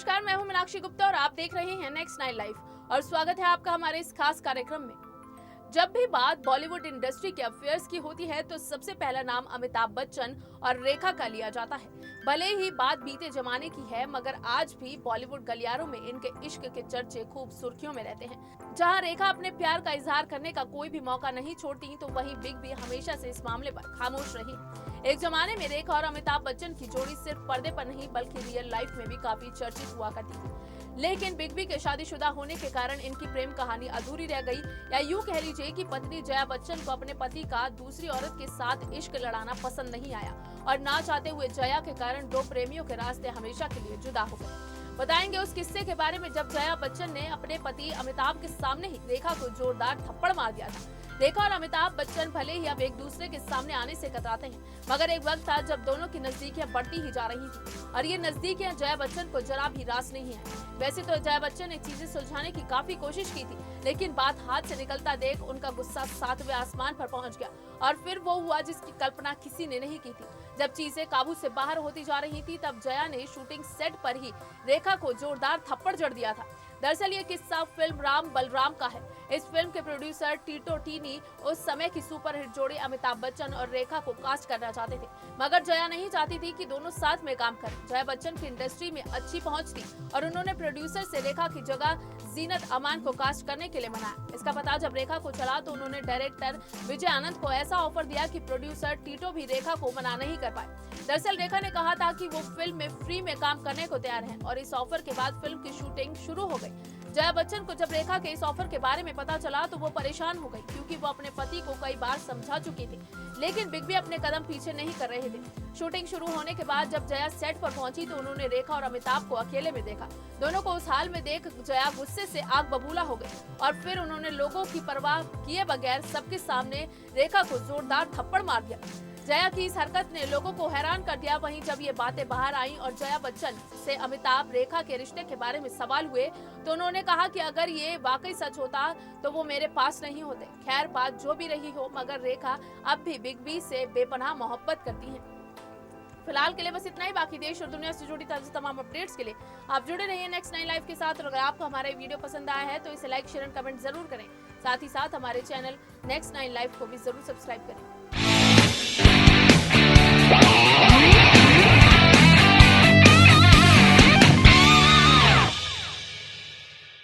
नमस्कार, मैं हूं मीनाक्षी गुप्ता और आप देख रहे हैं नेक्स्ट 9 लाइव और स्वागत है आपका हमारे इस खास कार्यक्रम में। जब भी बात बॉलीवुड इंडस्ट्री के अफेयर्स की होती है तो सबसे पहला नाम अमिताभ बच्चन और रेखा का लिया जाता है। भले ही बात बीते जमाने की है, मगर आज भी बॉलीवुड गलियारों में इनके इश्क के चर्चे खूब सुर्खियों में रहते हैं। जहां रेखा अपने प्यार का इजहार करने का कोई भी मौका नहीं छोड़ती, तो वहीं बिग बी हमेशा से इस मामले पर खामोश रही। एक जमाने में रेखा और अमिताभ बच्चन की जोड़ी सिर्फ पर्दे पर नहीं बल्कि रियल लाइफ में भी काफी चर्चित हुआ करती थी। लेकिन बिग बी के शादीशुदा होने के कारण इनकी प्रेम कहानी अधूरी रह गई, या यूं कह लीजिए कि पत्नी जया बच्चन को अपने पति का दूसरी औरत के साथ इश्क लड़ाना पसंद नहीं आया और ना चाहते हुए जया के कारण दो प्रेमियों के रास्ते हमेशा के लिए जुदा हो गए। बताएंगे उस किस्से के बारे में जब जया बच्चन ने अपने पति अमिताभ के सामने ही रेखा को जोरदार थप्पड़ मार दिया था। रेखा और अमिताभ बच्चन भले ही अब एक दूसरे के सामने आने से कतराते हैं, मगर एक वक्त था जब दोनों की नजदीकियां बढ़ती ही जा रही थी और ये नजदीकियां जया बच्चन को जरा भी रास नहीं है। वैसे तो जया बच्चन ने चीजें सुलझाने की काफी कोशिश की थी, लेकिन बात हाथ से निकलता देख उनका गुस्सा 7वें आसमान पर पहुंच गया और फिर वो हुआ जिसकी कल्पना किसी ने नहीं की थी। जब चीजें काबू से बाहर होती जा रही थी, तब जया ने शूटिंग सेट पर ही रेखा को जोरदार थप्पड़ जड़ दिया था। दरअसल ये किस्सा फिल्म राम बलराम का है। इस फिल्म के प्रोड्यूसर टीटो टीनी उस समय की सुपरहिट जोड़ी अमिताभ बच्चन और रेखा को कास्ट करना चाहते थे, मगर जया नहीं चाहती थी कि दोनों साथ में काम करें। जया बच्चन की इंडस्ट्री में अच्छी पहुंच थी और उन्होंने प्रोड्यूसर से रेखा की जगह जीनत अमान को कास्ट करने के लिए मनाया। इसका पता जब रेखा को चला तो उन्होंने डायरेक्टर विजय आनंद को ऐसा ऑफर दिया कि प्रोड्यूसर टीटो भी रेखा को मना नहीं कर पाए। दरअसल रेखा ने कहा था कि वो फिल्म में फ्री में काम करने को तैयार है और इस ऑफर के बाद फिल्म की शूटिंग शुरू हो गई। जया बच्चन को जब रेखा के इस ऑफर के बारे में पता चला तो वो परेशान हो गई, क्योंकि वो अपने पति को कई बार समझा चुकी थी, लेकिन बिग बी अपने कदम पीछे नहीं कर रहे थे। शूटिंग शुरू होने के बाद जब जया सेट पर पहुंची तो उन्होंने रेखा और अमिताभ को अकेले में देखा। दोनों को उस हाल में देख जया गुस्से से आग बबूला हो गई और फिर उन्होंने लोगों की परवाह किए बगैर सबके सामने रेखा को जोरदार थप्पड़ मार दिया। जया की इस हरकत ने लोगों को हैरान कर दिया। वहीं जब ये बातें बाहर आई और जया बच्चन से अमिताभ रेखा के रिश्ते के बारे में सवाल हुए तो उन्होंने कहा कि अगर ये वाकई सच होता तो वो मेरे पास नहीं होते। खैर, बात जो भी रही हो, मगर रेखा अब भी बिग बी से बेपनाह मोहब्बत करती हैं। फिलहाल के लिए बस इतना ही। बाकी देश और दुनिया से जुड़ी ताज़ा तमाम अपडेट्स के लिए आप जुड़े रहिए नेक्स्ट 9 लाइव के साथ। और अगर आपको हमारा वीडियो पसंद आया है तो इसे लाइक, शेयर और कमेंट जरूर करें। साथ ही साथ हमारे चैनल नेक्स्ट 9 लाइव को भी जरूर सब्सक्राइब करें।